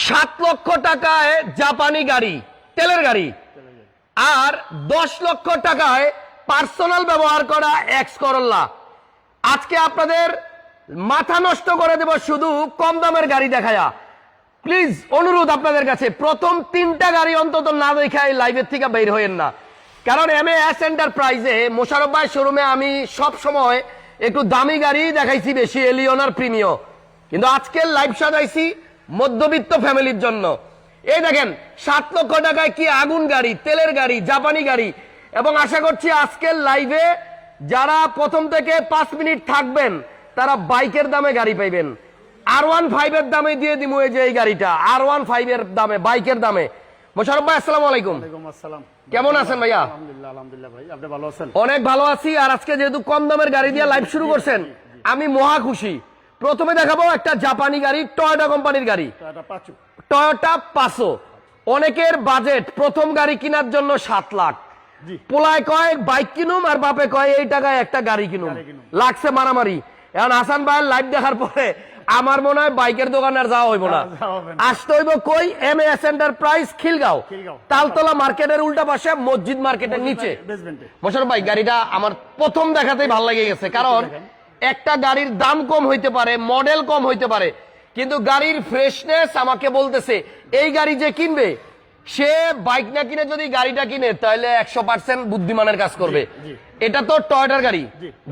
7 লক্ষ টাকায় জাপানি গাড়ি, তেলের গাড়ি, আর 10 লক্ষ টাকায় পার্সোনাল ব্যবহার করা এক্স করোলা। আজকে আপনাদের মাথা নষ্ট করে দেব শুধু কম দামের গাড়ি দেখায়া। প্লিজ অনুরোধ আপনাদের কাছে, প্রথম 3টা গাড়ি অন্তত না দেখায় লাইভের থেকে বের হইেন না। কারণ এমএএস এন্টারপ্রাইজে মোশাররফ ভাই শোরুমে আমি সব সময় একটু দামি গাড়ি দেখাইছি বেশি, এলিয়ন আর প্রিমিয়, কিন্তু আজকে লাইভ সাজাইছি মধ্যবিত্ত ফ্যামিলির জন্য। এই দেখেন 7 লক্ষ টাকায় কি আগুন গাড়ি, তেলের গাড়ি, জাপানি গাড়ি। এবং আশা করছি আজকের লাইভে যারা প্রথম থেকে 5 মিনিট থাকবেন তারা বাইকের দামে গাড়ি পাইবেন। R15 এর দামে দিয়ে দিব এই যে এই গাড়িটা, R15 এর দামে, বাইকের দামে। মোশাররফ ভাই আসসালামু আলাইকুম। ওয়ালাইকুম আসসালাম। কেমন আছেন ভাইয়া? আলহামদুলিল্লাহ, আলহামদুলিল্লাহ ভাই, আপনি ভালো আছেন? অনেক ভালো আছি। আর আজকে যেহেতু কম দামের গাড়ি দিয়ে লাইভ শুরু করছেন, আমি মহা খুশি। প্রথমে দেখাবো একটা জাপানি গাড়ি, টয়োটা কোম্পানির গাড়ি, টয়োটা পাসো। অনেকের বাজেট প্রথম গাড়ি কেনার জন্য 7 লাখ। পোলায় কয় বাইক কিনুম আর বাপে কয় এই টাকায় একটা গাড়ি কিনুম, লাগছে মারামারি। এখন হাসান ভাইয়ের লাইভ দেখার পরে আমার মনে হয় বাইকের দোকানে আর যাওয়া হইব না, আসতে হইব কই এমএএস এন্টারপ্রাইজ খিলগাঁও, তালতলা মার্কেটের উল্টা পাশে মসজিদ মার্কেটের নিচে। মোশাররফ ভাই গাড়িটা আমার প্রথম দেখাতেই ভালো লেগে গেছে, কারণ একটা গাড়ির দাম কম হইতে পারে, মডেল কম হইতে পারে, কিন্তু গাড়ির ফ্রেশনেস আমাকে বলতেছে এই গাড়ি যে কিনবে সে বাইক না কিনে যদি গাড়িটা কিনে তাহলে 100% বুদ্ধিমানের কাজ করবে। এটা তো টয়োটার গাড়ি,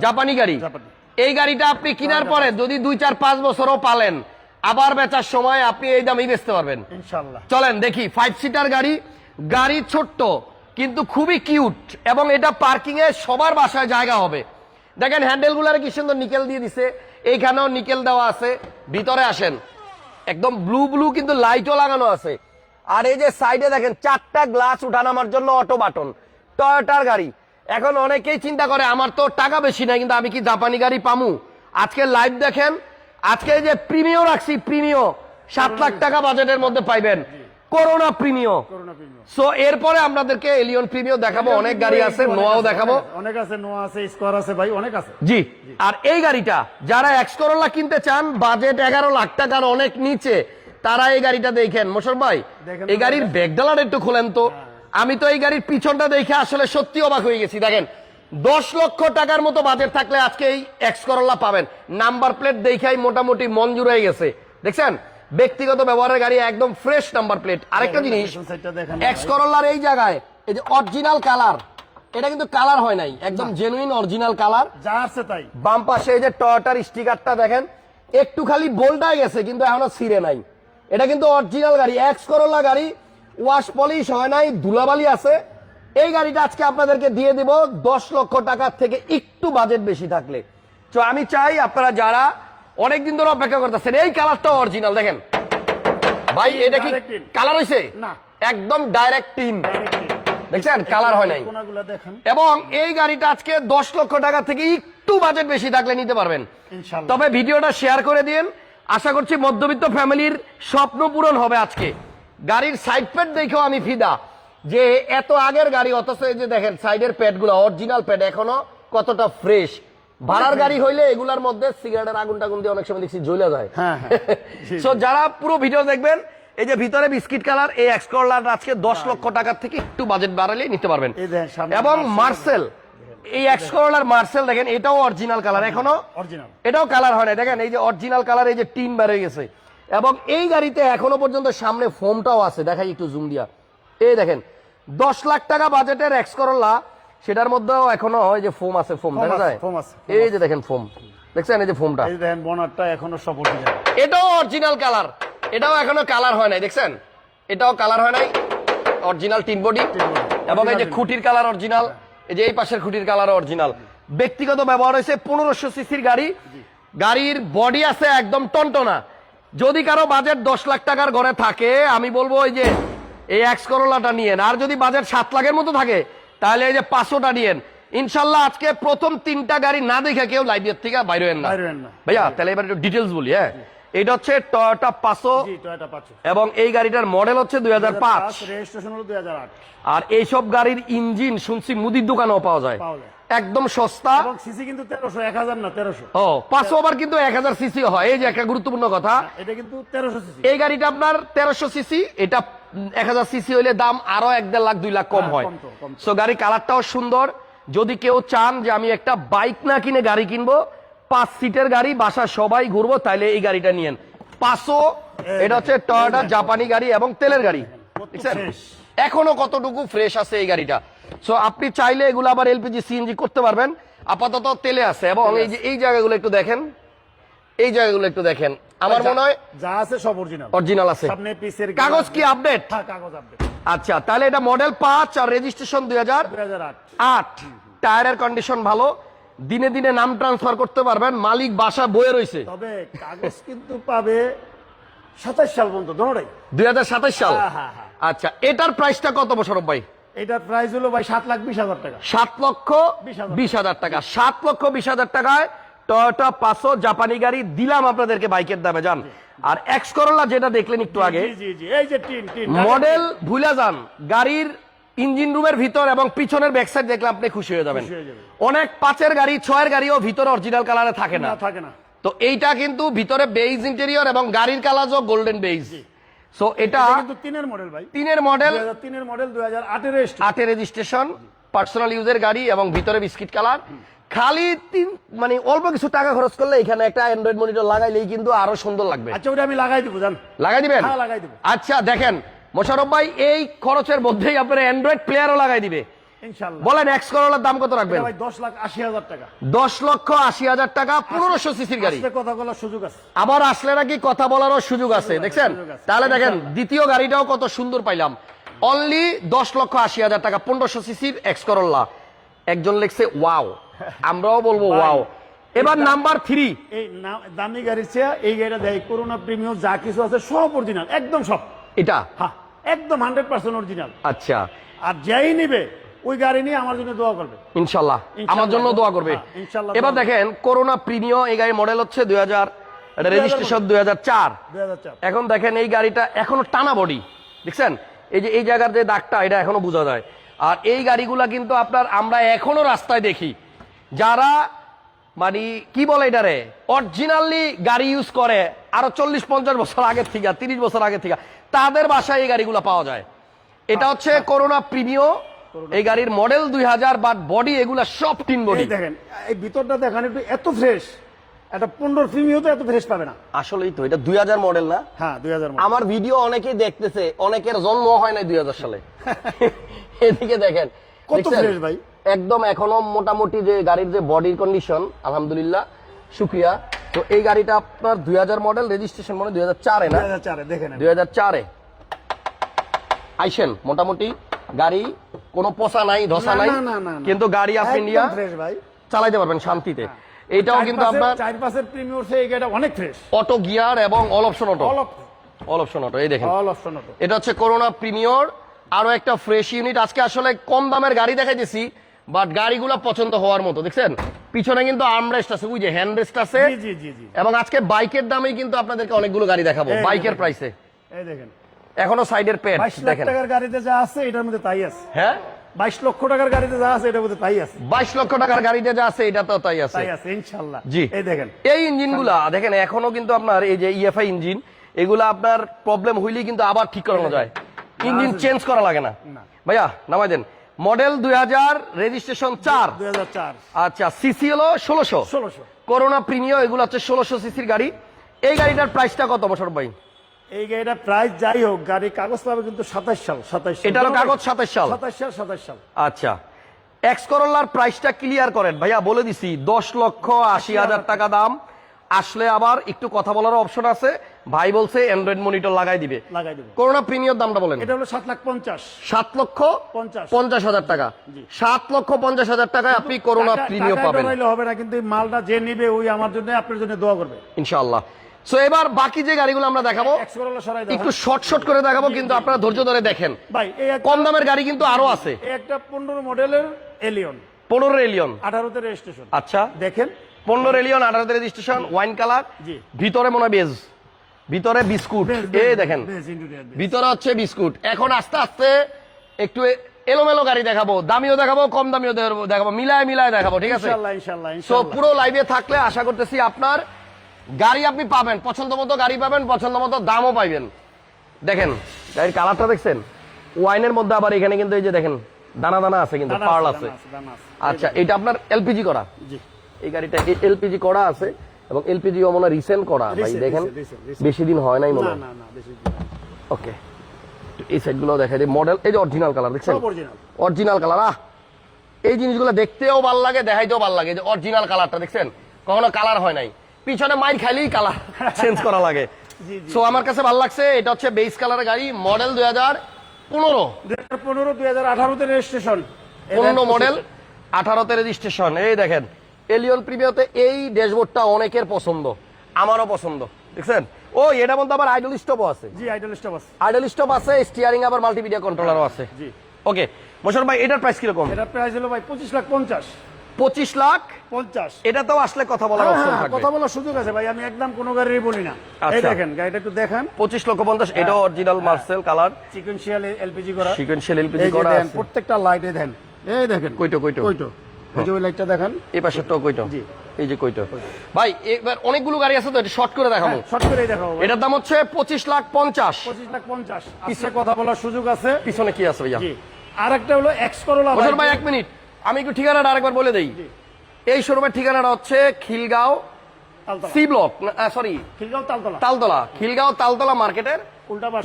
জাপানি গাড়ি। এই গাড়িটা আপনি কেনার পরে যদি 2, 4, 5 বছরও পালেন, আবার বেচার সময় আপনি এই দামেই বেচতে পারবেন ইনশাআল্লাহ। চলেন দেখি 5 সিটার গাড়ি। গাড়ি ছোট্ট কিন্তু খুবই কিউট, এবং এটা পার্কিং এ সবার বাসায় জায়গা হবে। দেখেন হ্যান্ডেল গুলার কি সুন্দর নিকেল দিয়ে দিছে, এইখানেও নিকেল দেওয়া আছে। ভিতরে আসেন, একদম ব্লু ব্লু কিন্তু লাইটও লাগানো আছে। আর এই যে সাইডে দেখেন 4টা গ্লাস উঠানামার জন্য অটো বাটন, টয়োটার গাড়ি। এখন অনেকেই চিন্তা করে আমার তো টাকা বেশি নাই, কিন্তু আমি কি জাপানি গাড়ি পামু? আজকে লাইভ দেখেন, আজকে যে প্রিমিয় রাখছি, প্রিমিয় 7 লাখ টাকা বাজেটের মধ্যে পাইবেন, করোনা প্রিমিয়। সো এরপরে আপনাদেরকে এলিয়ন প্রিমিয় দেখাবো, অনেক গাড়ি আছে, নোয়াও দেখাবো, অনেক আছে, নোয়া আছে, স্কোয়ার আছে ভাই, অনেক আছে। জি। আর এই গাড়িটা যারা এক্স করোলা কিনতে চান, বাজেট 11 লাখ টাকার অনেক নিচে, তারা এই গাড়িটা দেখেন। মোশাররফ ভাই এই গাড়ির ব্যাকডালার একটু খোলেন তো। আমি তো এই গাড়ির পিছনটা দেখে আসলে সত্যি অবাক হয়ে গেছি। দেখেন 10 লক্ষ টাকার মতো বাজেট থাকলে আজকে এই এক্স করোলা পাবেন। নাম্বার প্লেট দেখাই মোটামুটি মন জুড়ে গেছে। দেখছেন ব্যক্তিগত ব্যবহারের গাড়ি, একদম ফ্রেশ নাম্বার প্লেট। আরেকটা জিনিস, এক্স করোলার এই জায়গায় এই যে অরিজিনাল কালার, এটা কিন্তু কালার হয় নাই, একদম জেনুইন অরিজিনাল কালার যা আছে তাই। বাম পাশে এই যে টয়োটার স্টিকারটা দেখেন, একটু খালি বোল্টায় গেছে কিন্তু এখনো ছিঁড়ে নাই। এটা কিন্তু অরিজিনাল গাড়ি, এক্স করোলা গাড়ি, ওয়াশ পলিশ হয় নাই, ধুলাবালি আছে। এই গাড়িটা আজকে আপনাদেরকে দিয়ে দেব 10 লক্ষ টাকার থেকে একটু বাজেট বেশি থাকলে। তো আমি চাই আপনারা যারা অনেকদিন ধরে অপেক্ষা করতেছেন, এই কালারটা অরিজিনাল দেখেন ভাই। এটা কি কালার হয়েছে? না, একদম ডাইরেক্ট টিন। দেখছেন কালার হয় নাই। এবং এই গাড়িটা আজকে 10 লক্ষ টাকা থেকে একটু বাজেট বেশি থাকলে নিতে পারবেন। তবে ভিডিওটা শেয়ার করে দিন, আশা করছি মধ্যবিত্ত ফ্যামিলির স্বপ্ন পূরণ হবে আজকে। গাড়ির সাইড প্যাড দেখেও আমি ফিদা, যে এত আগের গাড়ি অথচ এই যে দেখেন সাইডের প্যাড গুলো অরিজিনাল প্যাড, এখনো কতটা ফ্রেশ। ভাড়ার গাড়ি হইলে এগুলার মধ্যে সিগারেটের আগুন টাগুন দিয়ে অনেক সময় দেখছি জ্বলে যায়। সো যারা পুরো ভিডিও দেখবেন, এই যে ভিতরে বিস্কিট কালার এই এক্স করোলাটা আজকে 10 লক্ষ টাকার থেকে একটু বাজেট বাড়ালে নিতে পারবেন। এবং মার্সেল, এই এক্স করোলার মার্সেল দেখেন, এটাও অরিজিনাল কালার, এখনো এটাও কালার হয় না। দেখেন এই যে অরিজিনাল কালার, এই যে টিন বের হয়ে গেছে। এবং এই গাড়িতে এখনো পর্যন্ত সামনে ফোমটাও আছে, দেখাই একটু জুম দিয়া। এই দেখেন 10 লাখ টাকা বাজেটের এক্স করোলা, সেটার মধ্যেও এখনো এই যে ফোম আছে, ফোম দেখা যায়। এই যে দেখেন ফোম, দেখছেন এই যে ফোমটা, এই দেখেন বনারটা এখনো সব অরিজিনাল, এটাও অরিজিনাল কালার, এটাও এখনো কালার হয় নাই। দেখছেন এটাও কালার হয় নাই, অরিজিনাল টিন বডি। এবং এই যে খুঁটির কালার অরিজিনাল, এই যে এই পাশের খুঁটির কালার অরিজিনাল। ব্যক্তিগত ব্যবহার হয়েছে, 1500 সিসির গাড়ি, গাড়ির বডি আছে একদম টনটনা। যদি কারো বাজেট 10 লাখ টাকার ঘরে থাকে, আমি বলবো এই যে এই এক্স করোলাটা নিয়েন। আর যদি বাজেট 7 লাখের মতো থাকে তাহলে এই যে 500টা নিয়েন। ইনশাল্লাহ আজকে প্রথম 3টা গাড়ি না দেখে কেউ লাইভের থেকে বাইরে হন না ভাইয়া। তাহলে এবার একটু ডিটেলস বলি। হ্যাঁ, এটা হচ্ছে টয়োটা পাসো, এবং এই গাড়িটার মডেল হচ্ছে 2005, রেজিস্ট্রেশন হলো 2008। আর এইসব গাড়ির ইঞ্জিন শুনছি মুদির দোকানেও পাওয়া যায়। একদম সস্তা। এবং সিসি কিন্তু 1300, 1000 না 1300। ও 500 আবার কিন্তু 1000 সিসি হয়, এই যে একটা গুরুত্বপূর্ণ কথা। এটা কিন্তু 1300 সিসি। এই গাড়িটা আপনার 1300 সিসি, এটা 1000 সিসি হইলে দাম আরো 1.5 লাখ 2 লাখ কম হয়। কম। সো গাড়ি কালারটাও সুন্দর। যদি কেউ চান যে আমি একটা বাইক না কিনে গাড়ি কিনবো, 5 সিটের গাড়ি, বাসা সবাই ঘুরবো, তাইলে এই গাড়িটা নিয়েন। 500, এটা হচ্ছে টয়োটা জাপানি গাড়ি এবং তেলের গাড়ি। দেখছেন এখনো কতটুকু ফ্রেশ আছে এই গাড়িটা। সো আপনি চাইলে এগুলো আবার এলপিজি সিএনজি করতে পারবেন। আপাতত তেলে আছে। এবং এই যে এই জায়গাগুলো একটু দেখেন, এই জায়গাগুলো একটু দেখেন, আমার মনে হয় যা আছে সব অরিজিনাল। অরিজিনাল আছে। সামনে পিছের কাগজ কি আপডেট? হ্যাঁ, কাগজ আপডেট। আচ্ছা, তাহলে এটা মডেল 5 আর রেজিস্ট্রেশন 2008। টায়ারের কন্ডিশন ভালো, দিনে দিনে নাম ট্রান্সফার করতে পারবেন, মালিক বাসা বয়ে রয়েছে। তবে কাগজ কিন্তু পাবে 27 সাল পর্যন্ত, দোনোটাই 2027 সাল। হ্যাঁ। আচ্ছা, এটার প্রাইসটা কত মোশাররফ ভাই? এটার প্রাইস হলো ভাই 7,20,000 টাকা। 7,20,000 টাকা। 7,20,000 টাকায় টয়োটা 500 জাপানি গাড়ি দিলাম আপনাদেরকে বাইকের দামে। যান। আর এক্স করোলা যেটা দেখলেন একটু আগে, জি, এই যে টিন মডেল ভুলে যান, গাড়ির ইঞ্জিন রুমের ভিতর এবং পিছনের ব্যাক সাইড দেখলে আপনি খুশি হয়ে যাবেন। অনেক 5-এর গাড়ি 6-এর গাড়িও ভিতরে অরিজিনাল কালারে থাকে না। তো এইটা কিন্তু ভিতরে বেইজ ইন্টেরিয়র এবং গাড়ির কালারও গোল্ডেন বেইজ। সো এটা কিন্তু 3-এর মডেল ভাই, 3-এর মডেল, 2003-এর মডেল, 2008 এর রেজিস্ট্রেশন। 8-এর রেজিস্ট্রেশন, পার্সোনাল ইউজের গাড়ি এবং ভিতরে বিস্কিট কালার। খালি মানে অল্প কিছু টাকা খরচ করলে এখানে একটা অ্যান্ড্রয়েড মনিটর লাগাইলেই কিন্তু আরো সুন্দর লাগবে। আচ্ছা, ওটা আমি লাগাই দিব। জান, লাগাই দিবেন? হ্যাঁ, লাগাই দিব। আচ্ছা দেখেন মোশাররফ ভাই, এই খরচের মধ্যেই আপনার অ্যান্ড্রয়েড প্লেয়ারও লাগাই দিবে ইনশাআল্লাহ। বলেন এক্স করোলার দাম কত রাখবেন? ভাই 10,80,000 টাকা। 10,80,000 টাকা, 1500 সিসির গাড়ি। আসলে কথা বলার সুযোগ আছে। আবার আসলে নাকি কথা বলারও সুযোগ আছে, দেখছেন? তাহলে দেখেন দ্বিতীয় গাড়িটাও কত সুন্দর পাইলাম। অনলি 10,80,000 টাকা, 1500 সিসির এক্স করোলা। একজন লিখছে ওয়াও, আমরাও বলবো ওয়াও। এবার নাম্বার 3, এই দামি গাড়ির চেয়ে এই গাড়িটা দেয় করোনা প্রিমিয়াম, যা কিছু আছে সব অরিজিনাল, একদম সব। এটা হ্যাঁ, একদম 100% অরিজিনাল। আচ্ছা, আর যাই নিবে ওই গাড়ি নিয়ে আমার জন্য দোয়া করবে ইনশাআল্লাহ, আমার জন্য দোয়া করবে। ইনশাআল্লাহ। এবার দেখেন করোনা প্রিমিয়াম, এই গাড়ির মডেল হচ্ছে 2000, রেজিস্ট্রেশন 2004। এখন দেখেন এই গাড়িটা এখনো টানা বডি, দেখছেন? এই যে এই জায়গার যে দাগটা, এটা এখনো বোঝা যায়। আর এই গাড়িগুলা কিন্তু আপনার আমরা এখনো রাস্তায় দেখি, যারা মানে কি বলে এটারে অরিজিনালি গাড়ি ইউজ করে আরো 40-50 বছর আগে থেকে, 30 বছর আগে থেকে, তাদের বাসায় এই গাড়িগুলো পাওয়া যায়। এটা হচ্ছে করোনা প্রিমিয়াম। এই গাড়ির মডেল 2000, বাট বডি এগুলা সব টিন বডি। দেখেন এই ভিতরটা দেখেন, একটু এত ফ্রেশ, এটা 15 প্রিমিয়াম তো এত ফ্রেশ পাবে না। আসলেই তো, এটা 2000 মডেল না? হ্যাঁ, 2000 মডেল। আমার ভিডিও অনেকেই দেখতেছে, অনেকের জন্ম হয় নাই 2000 সালে। এদিকে দেখেন কত ফ্রেশ ভাই, একদম এখনো মোটামুটি যে গাড়ির যে বডির কন্ডিশন, আলহামদুলিল্লাহ, শুকরিয়া। তো এই গাড়িটা আপনার 2000 মডেল, রেজিস্ট্রেশন মনে 2004-এ না? 2004-এ। দেখেন 2004-এ আইসেন, মোটামুটি গাড়ি কোনো পচা নাই, ধসা নাই, কিন্তু গাড়ি আপনি নিয়ে চালাইতে পারবেন শান্তিতে। এটাও কিন্তু আপনার 4-5-এর প্রিমিয়াম, এই গাড়িটা অনেক ফ্রেশ, অটো গিয়ার এবং all option auto. All option auto, এই দেখেন অল অপশন অটো। এটা হচ্ছে করোনা প্রিমিয়ার, আরো একটা ফ্রেশ ইউনিট। আজকে আসলে কম দামের গাড়ি দেখাইতেছি, বাট গাড়িগুলো পছন্দ হওয়ার মতো। দেখছেন পিছনে কিন্তু আর্মরেস্ট আছে, ওই যে হ্যান্ডরেস্ট আছে। জি। এবং আজকে বাইকের দামেই কিন্তু আপনাদেরকে অনেকগুলো গাড়ি দেখাবো বাইকের প্রাইসে। এই দেখেন এখনো সাইডের পেট 22 লাখ দেখেন। টাকার গাড়িতে যা আছে এটার মধ্যে তাই আছে। হ্যাঁ, 22 লক্ষ টাকার গাড়িতে যা আছে এটার মধ্যে তাই আছে। 22 লক্ষ টাকার গাড়িতে যা আছে এটা তো তাই আছে, তাই আছে ইনশাআল্লাহ। জি। এই দেখেন এই ইঞ্জিনগুলা দেখেন এখনো কিন্তু আপনার এই যে ইএফআই ইঞ্জিন, এগুলা আপনার প্রবলেম হইলেই কিন্তু আবার ঠিক করানো যায়, ইঞ্জিন চেঞ্জ করা লাগে না। ভাইয়া নামাই দেন। Model 2000, registration 2004। আচ্ছা, সিসি হলো 1600। করোনা প্রিমিয়াম, এগুলো হচ্ছে 1600 সিসির গাড়ি। এই গাড়িটার প্রাইসটা কত মোশাররফ ভাই? এই গাড়িটা প্রাইস যাই হোক, গাড়ি কাগজ পাবে কিন্তু 27 সাল। এটারও কাগজ 27 সাল। 27 সাল। আচ্ছা, এক্স করোলার প্রাইসটা ক্লিয়ার করেন ভাইয়া, বলে দিছি 10,80,000 টাকা দাম। আসলে আবার একটু কথা বলার অপশন আছে, ভাই বলছে অ্যান্ড্রয়েড মনিটর লাগাই দিবে। করোনা প্রিমিয়াম দামটা বলেন। এটা হলো 7,50,000। 7,50,000 টাকা। 7,50,000 টাকায় আপনি করোনা প্রিমিয়াম পাবেন। হবে না, কিন্তু মালটা যে নিবে ওই আমার জন্য, আপনার জন্য দোয়া করবে ইনশাআল্লাহ। সো এবার বাকি যে গাড়িগুলো আমরা দেখাবো একটু শর্ট করে দেখাবো, কিন্তু আপনারা ধৈর্য ধরে দেখেন ভাই। কম দামের গাড়ি কিন্তু আরো আছে। একটা 15 মডেলের এলিয়ন, 15 এলিয়ন, 18তে রেজিস্ট্রেশন। আচ্ছা দেখেন 15 এলিয়ন, 18তে রেজিস্ট্রেশন, ওয়াইন কালার, ভিতরে মনে বেজ, ভিতরে বিস্কুট। এই দেখেন ভিতরে হচ্ছে বিস্কুট। এখন আস্তে আস্তে একটু এলোমেলো গাড়ি দেখাবো, দামিও দেখাবো, কম দামিও দেখাবো, মিলায় মিলায় দেখাবো, ঠিক আছে? ইনশাআল্লাহ ইনশাআল্লাহ সো ইনশাআল্লাহ। পুরো লাইভে থাকলে আশা করতেছি আপনার গাড়ি আপনি পাবেন, পছন্দ মতো গাড়ি পাবেন, পছন্দ মতো দামও পাইবেন। দেখেন গাড়ির কালারটা দেখছেন, ওয়াইনের মধ্যে আবার এখানে কিন্তু এই যে দেখেন দানা দানা আছে, কিন্তু দানা পার্ল আছে, আছে। দানা আছে। আচ্ছা, এটা আপনার এলপিজি করা, জি এই গাড়িটা এলপিজি করা আছে, এবং এলপিজি মনে রিসেন্ট করা ভাই, Recent, দেখেন recent. বেশি দিন হয় নাই মনে না হয়। না না বেশি ওকে, এই সাইড গুলো দেখা যায় মডেল, এই যে অরিজিনাল কালার দেখছেন, সব অরিজিনাল। Original colour. এই জিনিসগুলো দেখতেও ভালো লাগে, দেখাইতেও ভালো লাগে, যে অরিজিনাল কালারটা দেখছেন, কখনো কালার হয় নাই, পিছনে মাইর খাইলেই কালার চেঞ্জ করা লাগে। জি জি। সো আমার কাছে ভালো লাগছে, এটা হচ্ছে বেস কালারের গাড়ি, মডেল 2015, 2015 2018 তে রেজিস্ট্রেশন। 15 model, 18তে registration. এই দেখেন এলিয়ন প্রিমিয়াতে এই ড্যাশবোর্ডটা অনেকের পছন্দ, আমারও পছন্দ, দেখছেন? ও এটার মধ্যে আবার আইডল স্টপও আছে, জি আইডল স্টপ আছে। আইডল স্টপ আছে, স্টিয়ারিং আবার মাল্টিমিডিয়া কন্ট্রোলারও আছে। জি। ওকে মোশাররফ ভাই, এটার প্রাইস কিরকম? এটা প্রাইস হলো ভাই 25,50,000 25 লাখ। 50। এটাতেও আসলে কথা বলার অপশন হ্যাঁ, থাকবে। কথা বলার সুযোগ আছে ভাই, আমি একদম কোনো গাড়িরই বলি না। এই আচ্ছা। দেখেন গাড়িটা একটু দেখেন, 25,50,000, এটাও original Marcel colour, sequential LPG করা, সিকোয়েন্সিয়াল এলপিজি এই যে করা দেখেন আছে। প্রত্যেকটা লাইটে দেখেন, এই দেখেন কইটো কইটো এই যে ওই লাইটটা দেখেন। এই পাশেরটাও কইটো, জি। এই যে কইটো। ভাই এবার অনেকগুলো গাড়ি আছে তো, এটা শর্ট করে দেখাবো। শর্ট করেই দেখাবো ভাই। এটার দাম হচ্ছে 25,50,000। 25,50,000 আজকে কথা বলার সুযোগ আছে। পিছনে কি আছে ভাইয়া? জি। আরেকটা হলো এক্স করোলা মোশাররফ ভাই 1 মিনিট, আমি একটু ঠিকানাটা আরেকবার বলে দেই। জি। এই শোরুমের ঠিকানাটা হচ্ছে Khilgaon Taltala. C block, sorry Khilgaon Taltala. Taltala, Khilgaon Taltala মার্কেটের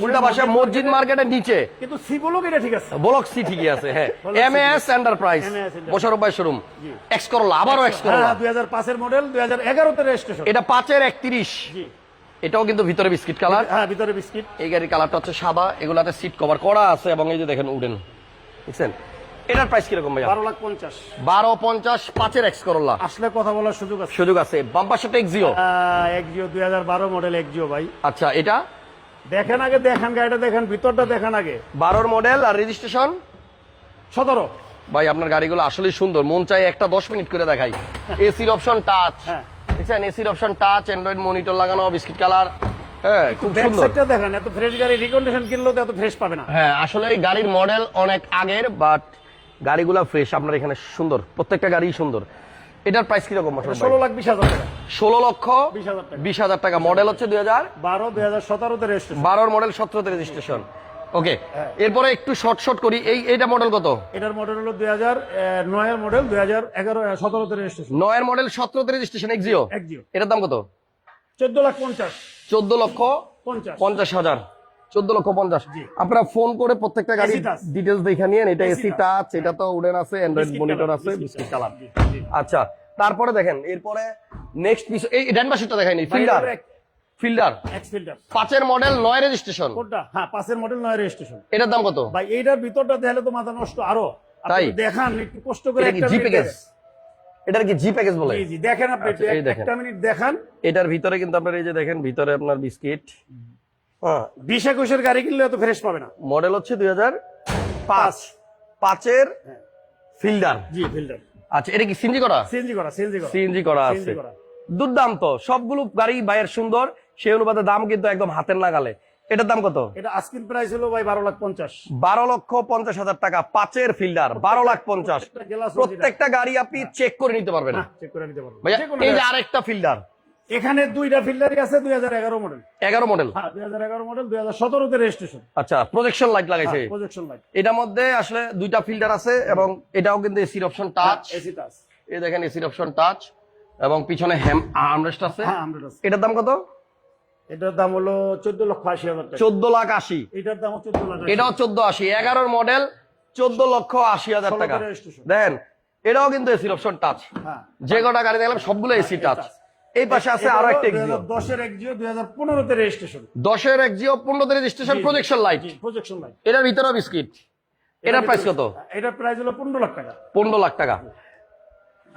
উল্টা পাশে মসজিদ মার্কেটের নিচে কিন্তু সি বলক এটা ঠিক আছে। ব্লক সি ঠিকই আছে। হ্যাঁ, block C এমএএস enterprise, MS Enterprise। Mosharraf ভাই শোরুম। জি। এক্স করোলা, আবারও এক্স করোলা, হ্যাঁ 2005 এর মডেল, 2011 তে রেজিস্ট্রেশন। এটা 5/31। জি। এটাও কিন্তু ভিতরে বিস্কিট কালার। হ্যাঁ ভিতরে বিস্কিট। এই গাড়ির কালারটা হচ্ছে সাদা, এগুলাতে সিট কভার করা আছে, এবং এই যে দেখেন উডেন, দেখছেন? এটার প্রাইস কিরকম ভাইয়া? 12,50,000 12,50, 5 এক্স করোলা। আসলে কথা বলার সুযোগ আছে। সুযোগ আছে। বাম্পার সাথে এক্সিও। এক্সিও 2012 মডেল এক্সিও ভাই। আচ্ছা, এটা দেখেন আগে, দেখেন গাড়িটা দেখেন, ভিতরটা দেখেন আগে। 12 মডেল আর রেজিস্ট্রেশন 17। ভাই আপনার গাড়িগুলো আসলেই সুন্দর, মন চাই একটা 10 মিনিট করে দেখাই। এসির অপশন টাচ, হ্যাঁ। দেখছেন? এসির অপশন টাচ, অ্যান্ড্রয়েড মনিটর লাগানো, বিস্কিট কালার। হ্যাঁ, খুব ব্যাক সুন্দর। সাইডটা দেখেন, এত ফ্রেশ গাড়ি রিকন্ডিশন কিনলেও তো এত ফ্রেশ পাবে না। হ্যাঁ, আসলে এই গাড়ির মডেল অনেক আগের, বাট গাড়িগুলো ফ্রেশ। আপনার এখানে সুন্দর, প্রত্যেকটা গাড়ি সুন্দর। এটার প্রাইস কিরকম? 16,20,000 টাকা। 16,20,000 20,000 টাকা। মডেল হচ্ছে 2017 তে রেজিস্ট্রেশন। 12 মডেল, 17তে রেজিস্ট্রেশন। ওকে, এরপরে একটু শর্ট করি, এইটা মডেল কত? এটার মডেল হলো 2009 এর মডেল, 2017 তে রেজিস্ট্রেশন। 9 এর মডেল, 17তে রেজিস্ট্রেশন, এক্সিও। এক্সিও এটার দাম কত? 14,50,000 14,50,000। 14,50,000। জি। আপনারা ফোন করে প্রত্যেকটা গাড়ি AC touch। ডিটেলস দেখে নিয়েন। এটা AC এসি টাচ, এটা তো উডেন আছে, অ্যান্ড্রয়েড বিস্কিট মনিটর কালার, আছে, বিস্কিট কালার। জি, জি। আচ্ছা, তারপরে দেখেন, এরপরে নেক্সট পিস, এই ডান পাশেরটা দেখাইনি, ফিল্ডার। ফিল্ডার এক্স ফিল্টার 5 এর মডেল, 9 রেজিস্ট্রেশন। কোনটা? হ্যাঁ 5 এর মডেল, 9 রেজিস্ট্রেশন। এটার দাম কত? ভাই এইটার ভিতরটা দেখলে তো মাথা নষ্ট আরো। আপনি তাই? দেখান একটু কষ্ট করে, এটা কি একটা জি মিনিট প্যাকেজ? দেখেন। এটার কি জি প্যাকেজ বলে? জি জি দেখেন আপনি, আচ্ছা, এই দেখেন। একটা মিনিট দেখান। এটার ভিতরে কিন্তু আপনার এই যে দেখেন, ভিতরে আপনার বিস্কিট। হ্যাঁ, 20-21 এর গাড়ি কিনলে এত ফ্রেশ পাবে না। মডেল হচ্ছে 2005, 5 এর ফিল্ডার। জি ফিল্টার। আচ্ছা, এটা কি সিএনজি করা? সিএনজি করা, সিএনজি করা। সিএনজি করা আছে। সিএনজি করা। দুর্দান্ত, সবগুলো গাড়ি বাইরের সুন্দর, সেই অনুপাতে দাম কিন্তু একদম হাতের নাগালে। এটার দাম কত? এটা আস্কিং প্রাইস হলো ভাই 12,50,000। 12,50,000 টাকা। 5 এর ফিল্ডার, 12,50,000। প্রত্যেকটা গাড়ি আপনি চেক করে নিতে পারবেন। হ্যাঁ চেক করে নিতে পারবেন। ভাইয়া, যে কোনো এই যে গাড়ি। আরেকটা ফিল্ডার, এখানে দুইটা ফিল্টারই আছে, 2011 মডেল। 11 মডেল। হ্যাঁ 2011 মডেল, 2017 তে রেজিস্ট্রেশন। আচ্ছা, প্রজেকশন লাইট লাগাইছে। Projection light. এটার মধ্যে আসলে দুইটা ফিল্টার আছে, এবং এটাও কিন্তু এসির অপশন টাচ। AC touch. এই দেখেন এসির অপশন টাচ, এবং পিছনে আর্মরেস্ট আছে। হ্যাঁ আমরা আছে। এটার দাম কত? এটার দাম হলো 14,80,000 টাকা। 14,80,000। এটার দাম 14,80,000। এটাও 14,80,000। 11 মডেল, 14,80,000 টাকা। 16 রেজিস্ট্রেশন। দেন এটাও কিন্তু এসির অপশন টাচ। হ্যাঁ। যে কটা গাড়ি দেখলাম সবগুলো এসি টাচ। এই পাশে আছে আরো একটা এক্সিও। 2010 এর এক্সিও, 2015 তে রেজিস্ট্রেশন। 10 এর এক্সিও, 15 রেজিস্ট্রেশন, প্রজেকশন লাইট। জি প্রজেকশন লাইট। এটার ভিতরে বিস্কিট। এটার প্রাইস কত? এটার প্রাইস হলো 15 লাখ টাকা। 15 লাখ টাকা।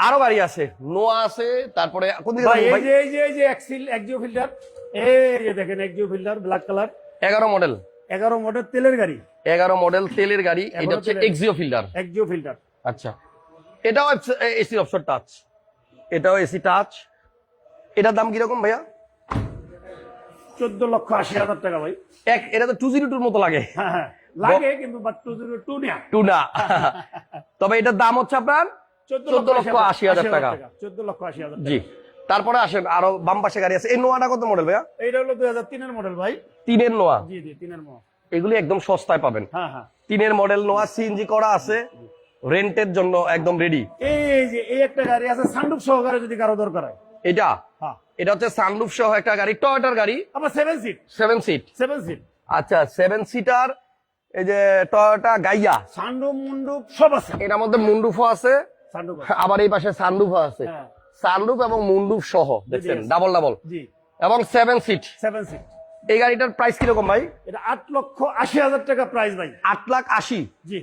আরো গাড়ি আছে, নোয়া আছে, তারপরে কোন দিকে ভাই যাবেন ভাই? এই যে এক্সিও ফিল্টার, এই যে দেখেন Axio filter black colour, 11 model. 11 model তেলের গাড়ি। 11 মডেল তেলের গাড়ি। এটা এখনো হচ্ছে তেলের। Axio filter. Axio filter. আচ্ছা, এটাও এসি অপশন টাচ। এটাও এসি টাচ। এটার দাম কিরকম ভাইয়া? 14,80,000 টাকা ভাই। এটা তো 202 মতো লাগে। হ্যাঁ হ্যাঁ লাগে কিন্তু বাট টু না টু না তবে এটার দাম হচ্ছে আপনার 14,80,000 টাকা। 14,80,000 জি। তারপরে আসেন আরো বাম পাশে গাড়ি আছে। এই নোয়াটা কত মডেল ভাইয়া? এইটা হলো 2003 এর মডেল ভাই। 3 এর নোয়া। জি 3 এর মডেল। এগুলি একদম সস্তায় পাবেন। হ্যাঁ 3 এর মডেল নোয়া, সিএনজি করা আছে, রেন্টের জন্য একদম রেডি। এই যে এই একটা গাড়ি আছে সানরুফ সহকারে যদি কারো দরকার হয়। এটা হ্যাঁ এটা হচ্ছে সানরুফ সহ একটা গাড়ি, টয়োটার গাড়ি। আবার 7 সিট। 7 সিট। আচ্ছা 7 সিটার। এই যে টয়োটা গাইয়া, সানরুফ মুন্ডুফ সব আছে। এটার মধ্যে মুন্ডুফও আছে, সানরুফ আবার এই পাশে সানরুফও আছে। হ্যাঁ। সানরুফ এবং মুন্ডুফ সহ দেখছেন, ডাবল ডাবল। জি। এবং 7 সিট। 7 সিট। এই গাড়িটার প্রাইস কিরকম ভাই? এটা 8,80,000 টাকা প্রাইস ভাই। 8,80,000। জি।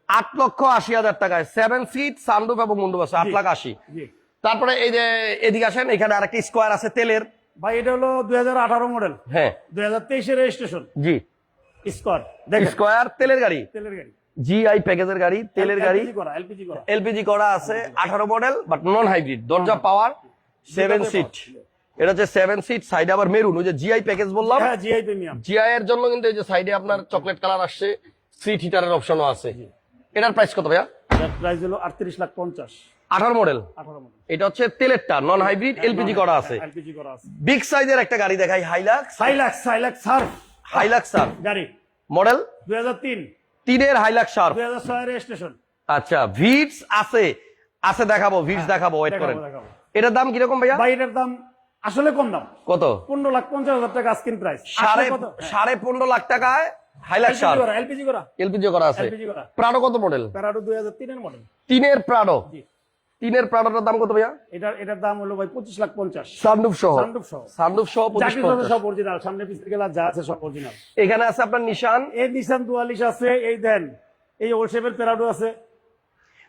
8,80,000 টাকায় 7 সিট, সানরুফ এবং মুন্ডুফ আছে, 8,80,000। জি। তারপরে এই যে এদিকে আসেন, এখানে আরেকটা স্কোয়ার আছে তেলের। ভাই এটা হলো 2018 মডেল। হ্যাঁ 2023 এর রেজিস্ট্রেশন। জি। স্কোয়ার দেখেন, স্কোয়ার তেলের গাড়ি, তেলের গাড়ি, জিআই প্যাকেজের গাড়ি, তেলের গাড়ি, এলপিজি করা। এলপিজি করা আছে, 18 মডেল বাট নন হাইব্রিড, দরজা পাওয়ার, 7 সিট। এটা হচ্ছে 7 সিট, সাইডে আবার মেরুন, ওই যে জিআই প্যাকেজ বললাম। হ্যাঁ জিআই প্রিমিয়াম। জিআই এর জন্য কিন্তু এই যে সাইডে আপনার চকলেট কালার আসছে, সিট হিটারের অপশনও আছে। এটার প্রাইস কত ভাইয়া? এটার প্রাইস হলো 38,50,000। 18 মডেল। 18 মডেল। এটা হচ্ছে তেলেরটা, নন হাইব্রিড, এলপিজি করা আছে। এলপিজি করা আছে। বিগ সাইজের একটা গাড়ি দেখাই, হাইলাক্স। সার্ফ হাইলাক্স সার্ফ গাড়ি, মডেল 2003। 3 এর হাইলাক্স সার্ফ। 2006 এর রেজিস্ট্রেশন। আচ্ছা ভিটস আছে, আছে দেখাবো, ভিটস দেখাবো, ওয়েট করেন। দেখাবো। এটার দাম কিরকম ভাইয়া? ভাই এটার দাম আসলে কম দাম। কত? 15,50,000 টাকা আস্কিং প্রাইস। 15.5 লাখ টাকায় হাইলাক্স সার্ফ, এলপিজি করা। এলপিজি করা আছে। এলপিজি করা। প্রাডো কত মডেল? প্যারাডো 2003 এর মডেল। 3 এর প্রাডো। জি। 3 এর প্রাডোটার দাম কত ভাইয়া? এটার দাম হলো ভাই 25,50,000। সানরুফ সহ। সানরুফ সহ 25,50,000 সব অরিজিনাল, সামনে পিছনে গেলা যা আছে সব অরিজিনাল। এখানে আছে আপনার নিশান, এই নিশান 44 আছে, এই দেন এই ওল্ড শেপের প্যারাডো আছে।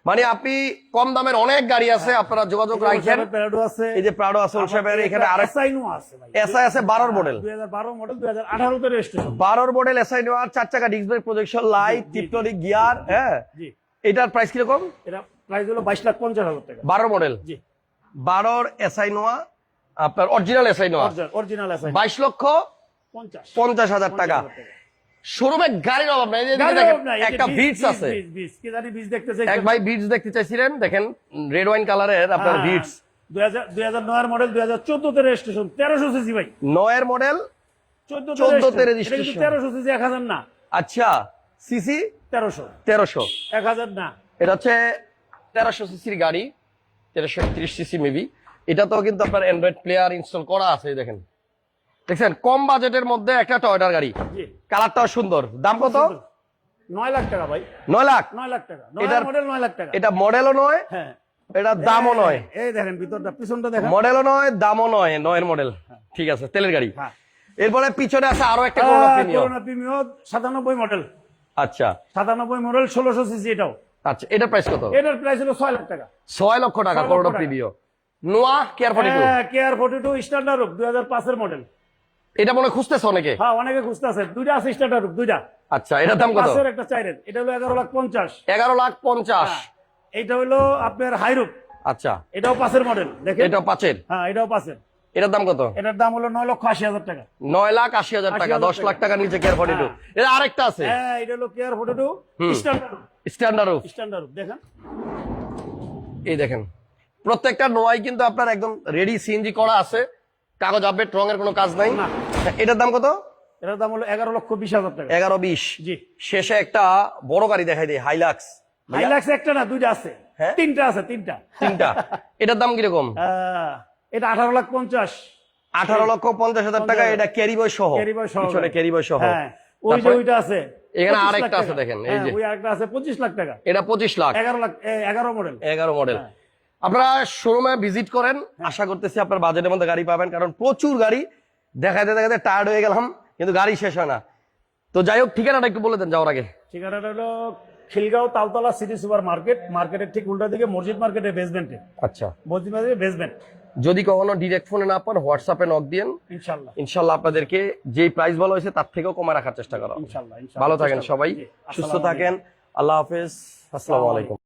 মানে আপনি কম দামের অনেক গাড়ি আছে, আপনারা যোগাযোগ রাখেন। প্যারাডো আছে, এই যে প্রাডো আছে, ওলশেপের। এখানে আর এসআই নো আছে ভাই। এসআই আছে 12 মডেল, 2012 মডেল, 2018 তে রেজিস্ট্রেশন। 12 মডেল এসআই নোয়ার, 4 চাকা disc brake, projection light, Tiptronic gear. হ্যাঁ জি। এটার প্রাইস কিরকম? এটা প্রাইস হলো 22,50,000 টাকা। 12 মডেল। জি। 12 এসআই নোয়া, আপনার অরিজিনাল এসআই নোয়া, অরিজিনাল আছে 22,50,000 টাকা। শোরুমে গাড়ির অভাব নাই। একটা ভিটস আছে, কি জানি বীজ দেখতেছে। এক ভাই ভিটস দেখতে চাইছিলেন, দেখেন রেড ওয়াইন কালারের আপনার ভিটস। 2009 এর মডেল, 2014 তে রেজিস্ট্রেশন, 1300 সিসি ভাই। 9 এর মডেল, 14 তে রেজিস্ট্রেশন। রেজিস্ট্রেশন। 1300 সিসি, 1000 না। আচ্ছা সিসি 1300, 1000 না। এটা হচ্ছে 1300 সিসির গাড়ি, 1330 সিসি মেবি। এটা তো কিন্তু আপনার অ্যান্ড্রয়েড প্লেয়ার ইনস্টল করা আছে, দেখেন দেখছেন। কম বাজেটের মধ্যে একটা টয়োটার গাড়ি, জি। কালারটাও সুন্দর। দাম কত? 9 লাখ টাকা ভাই। 9 লাখ। 9 লাখ টাকা। 9 মডেল, 9 লাখ টাকা। এটা মডেলও নয়, হ্যাঁ এটা দামও নয়। এই দেখেন ভিতরটা, পিছনটা দেখেন। মডেলও নয়, দামও নয়, 9 এর মডেল। ঠিক আছে, তেলের গাড়ি। হ্যাঁ। এরপরে পিছনে আছে আরো একটা corona premium. Corona premium 97 model. আচ্ছা 97 মডেল, 1600 সিসি এটাও। আচ্ছা এটার প্রাইস কত? এটার প্রাইস হলো 6 লাখ টাকা। 6 লক্ষ টাকা 6 লক্ষ করোনা টাকা। প্রিমিয়াম। নোয়া কেয়ার 42। হ্যাঁ কেয়ার 42 স্ট্যান্ডার্ড 2005 এর মডেল। এটা মনে খুঁজতেছে অনেকে। হ্যাঁ অনেকে খুঁজতে আছে, দুইটা আছে স্ট্যান্ডার্ড, দুইটা। আচ্ছা এটার দাম কত? 5 এর একটা 4 এর, এটা হলো 11,50,000। 11,50,000। এটা হলো আপনার হাইরুপ। আচ্ছা এটাও 5 এর মডেল, দেখেন। এটাও 5 এর। হ্যাঁ এটাও 5 এর। এটার দাম কত? এটার দাম হলো 9,80,000 টাকা। 9,80,000 টাকা, 10 লাখ টাকার নিচে কেয়ার 42। এটা আরেকটা আছে, হ্যাঁ এটা হলো কেয়ার 42 স্ট্যান্ডার্ড। স্ট্যান্ডার্ড দেখেন, এই দেখেন প্রত্যেকটা নোয়াই কিন্তু আপনার একদম রেডি, সিএনজি করা আছে, কাগজ আপডেট, রঙের কোনো কাজ নাই। এটার দাম কত? এটার দাম হলো 11,20,000 টাকা। 11-20। জি। শেষে একটা বড় গাড়ি দেখাই দিই, হাইলাক্স। হাইলাক্স একটা না, দুইটা আছে। হ্যাঁ? তিনটা আছে, তিনটা। এটার দাম কিরকম? এটা 18,50,000। 18,50,000 টাকা। এটা ক্যারি বয় সহ, পিছনে ক্যারি বয় সহ। হ্যাঁ ওই যে ওইটা আছে। এখানে আরেকটা আছে দেখেন, এই যে ওই আরেকটা আছে 25 লাখ টাকা। এটা 25 লাখ। 11 মডেল। 11 মডেল। আপনারা শোরুমে ভিজিট করেন, আশা করতেছি আপনার বাজেটের মধ্যে গাড়ি পাবেন, কারণ প্রচুর গাড়ি দেখাতে দেখাতে টায়ার্ড হয়ে গেলাম, কিন্তু গাড়ি শেষ হয় না। তো যাই হোক, ঠিকানাটা একটু বলে দেন যাওয়ার আগে। ঠিকানাটা হলো Khilgaon Taltala city super market, মার্কেটের ঠিক উল্টা দিকে মসজিদ মার্কেটের বেসমেন্টে। আচ্ছা মসজিদ মার্কেটের বেসমেন্ট। যদি কখনো ডিরেক্ট ফোনে না পান, হোয়াটসঅ্যাপে নক দিন, ইনশাল্লাহ আপনাদেরকে যেই প্রাইস বলা হয়েছে তার থেকেও কমে রাখার চেষ্টা করা। ভালো থাকেন সবাই, সুস্থ থাকেন। আল্লাহ হাফেজ, আসসালামু আলাইকুম।